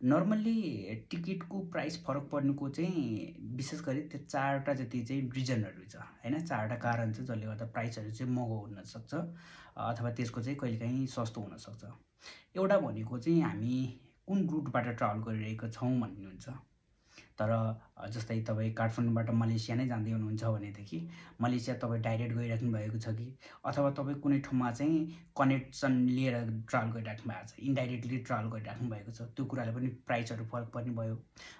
Normally टिकटको price फरक पर्नुको चाहिँ विशेष गरी त्यो 4वटा जति चाहिँ रिजनहरू छ हैन। 4वटा कारण छ जसले गर्दा प्राइसहरू चाहिँ महँगो हुन सक्छ अथवा त्यसको चाहिँ कहिलेकाहीँ सस्तो हुन सक्छ। एउटा भनेको चाहिँ हामी कुन रुटबाट ट्राभल गरिरहेका छौँ भन्ने हुन्छ। तर जस्तै तपाईँ काठमाडौँबाट मलेसिया नै जाँदै हुनुहुन्छ भनेदेखि मलेसिया तपाईँ डाइरेक्ट गइराख्नु भएको छ कि अथवा तपाईँ कुनै ठाउँमा चाहिँ कनेक्सन लिएर ट्राभल गरिराख्नु भएको छ, इन्डाइरेक्टली ट्राभल गरिराख्नु भएको छ, त्यो कुराले पनि प्राइसहरू फरक पर्ने भयो।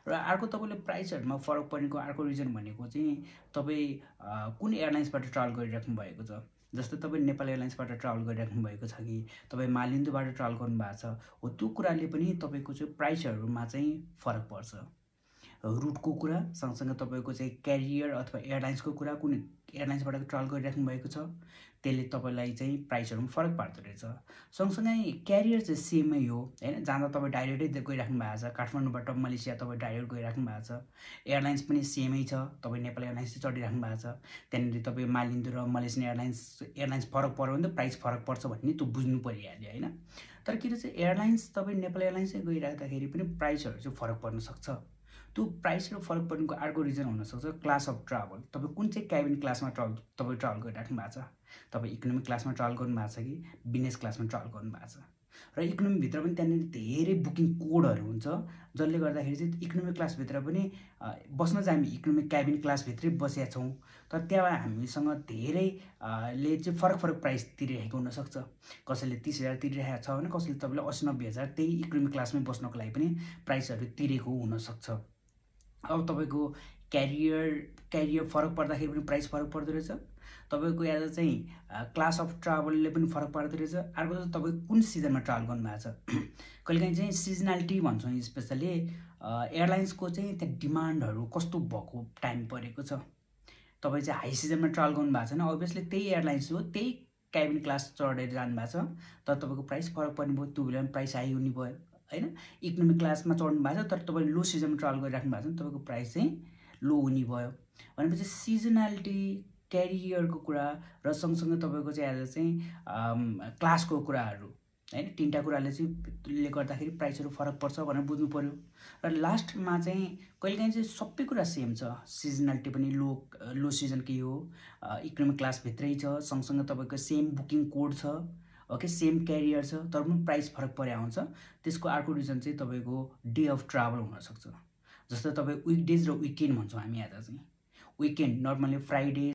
र अर्को तपाईँले प्राइसहरूमा फरक पर्नेको अर्को रिजन भनेको चाहिँ तपाईँ कुन एयरलाइन्सबाट ट्राभल गरिराख्नु भएको छ। जस्तै तपाईँ नेपाल एयरलाइन्सबाट ट्राभल गरिराख्नु भएको छ कि तपाईँ मालिन्दुबाट ट्राभल गर्नुभएको छ, हो त्यो कुराले पनि तपाईँको चाहिँ प्राइसहरूमा चाहिँ फरक पर्छ। रुटको कुरा सँगसँगै तपाईँको चाहिँ क्यारियर अथवा एयरलाइन्सको कुरा, कुन एयरलाइन्सबाट ट्राभल गरिराख्नु भएको छ त्यसले तपाईँलाई चाहिँ प्राइसहरूमा फरक पार्दो रहेछ। सँगसँगै क्यारियर चाहिँ सेमै हो हैन। जाँदा तपाईँ डाइरेक्टै गइराख्नु भएको छ, काठमाडौँबाट मलेसिया तपाईँ डाइरेक्ट गइराख्नु भएको छ। एयरलाइन्स पनि सेमै छ, तपाईँ नेपाल एयरलाइन्स चाहिँ चढिराख्नु भएको छ। त्यहाँनिर तपाईँ मालिन्दु र मलेसियन एयरलाइन्स फरक पऱ्यो भने त प्राइस फरक पर्छ भन्ने त्यो बुझ्नु परिहाल्यो हैन। तर के रहेछ, एयरलाइन्स तपाईँ नेपाल एयरलाइन्सै गइराख्दाखेरि पनि प्राइसहरू चाहिँ फरक पर्न सक्छ। त्यो प्राइसहरू फरक पर्नुको अर्को रिजन हुनसक्छ क्लास अफ ट्राभल। तपाईँ कुन चाहिँ क्याबिन क्लासमा तपाईँ ट्राभल गरिराख्नु भएको छ। तपाईँ इकोनोमिक क्लासमा ट्राभल गर्नुभएको छ कि बिजनेस क्लासमा ट्राभल गर्नुभएको छ। र इकोनोमीभित्र पनि त्यहाँनिर धेरै बुकिङ कोडहरू हुन्छ जसले गर्दाखेरि चाहिँ इकोनोमिक क्लासभित्र पनि बस्न चाहिँ हामी इकोनोमिक क्याबिन क्लासभित्रै बसेका छौँ, तर त्यहाँ हामीसँग धेरै ले चाहिँ फरक प्राइस तिरिरहेको हुनसक्छ। कसैले 30,000 तिरिरहेको छ भने कसैले तपाईँले 80-90,000 त्यही इकोनोमिक क्लासमै बस्नको लागि पनि प्राइसहरू तिरेको हुनसक्छ। अब तपाईँको क्यारियर फरक पर्दाखेरि पनि प्राइस फरक पर्दो रहेछ। तपाईँको एज अ चाहिँ क्लास अफ ट्राभलले पनि फरक पार्दो रहेछ। अर्को चाहिँ तपाईँ कुन सिजनमा ट्राभल गर्नुभएको छ। कहिलेकाहीँ चाहिँ सिजनालिटी भन्छौँ, स्पेसली एयरलाइन्सको चाहिँ त्यहाँ डिमान्डहरू कस्तो भएको टाइम परेको छ। तपाईँ चाहिँ हाई सिजनमा ट्राभल गर्नुभएको छैन, अभियसली त्यही एयरलाइन्स हो, त्यही क्याबिन क्लास चढेर जानुभएको छ, तर तपाईँको प्राइस फरक पर्ने भयो, त्यो बेलामा प्राइस हाई हुने भयो हैन। इकोनोमिक क्लासमा चढ्नु भएको छ तर तपाईँले लो सिजनमा ट्राभल गरिराख्नु भएको छ भने तपाईँको प्राइस चाहिँ लो हुने भयो। भनेपछि सिजनालिटी, क्यारियरको कुरा र सँगसँगै तपाईँको चाहिँ एज अ चाहिँ क्लासको कुराहरू हैन, तीनटा कुराले चाहिँ गर्दाखेरि प्राइसहरू फरक पर्छ भनेर बुझ्नु पर्यो। र लास्टमा चाहिँ कहिलेकाहीँ चाहिँ सबै कुरा सेम छ। सिजनालिटी पनि लो सिजन के हो, इकोनोमिक क्लासभित्रै छ, सँगसँगै तपाईँको सेम बुकिङ कोड छ, ओके, सेम क्यारियर छ, तर पनि प्राइस फरक परे आउँछ। त्यसको अर्को रिजन चाहिँ तपाईँको डे अफ ट्राभल हुनसक्छ। जस्तै तपाईँ विकडेज र विकेन्ड भन्छौँ हामी। आज चाहिँ विकेन्ड नर्मली फ्राइडे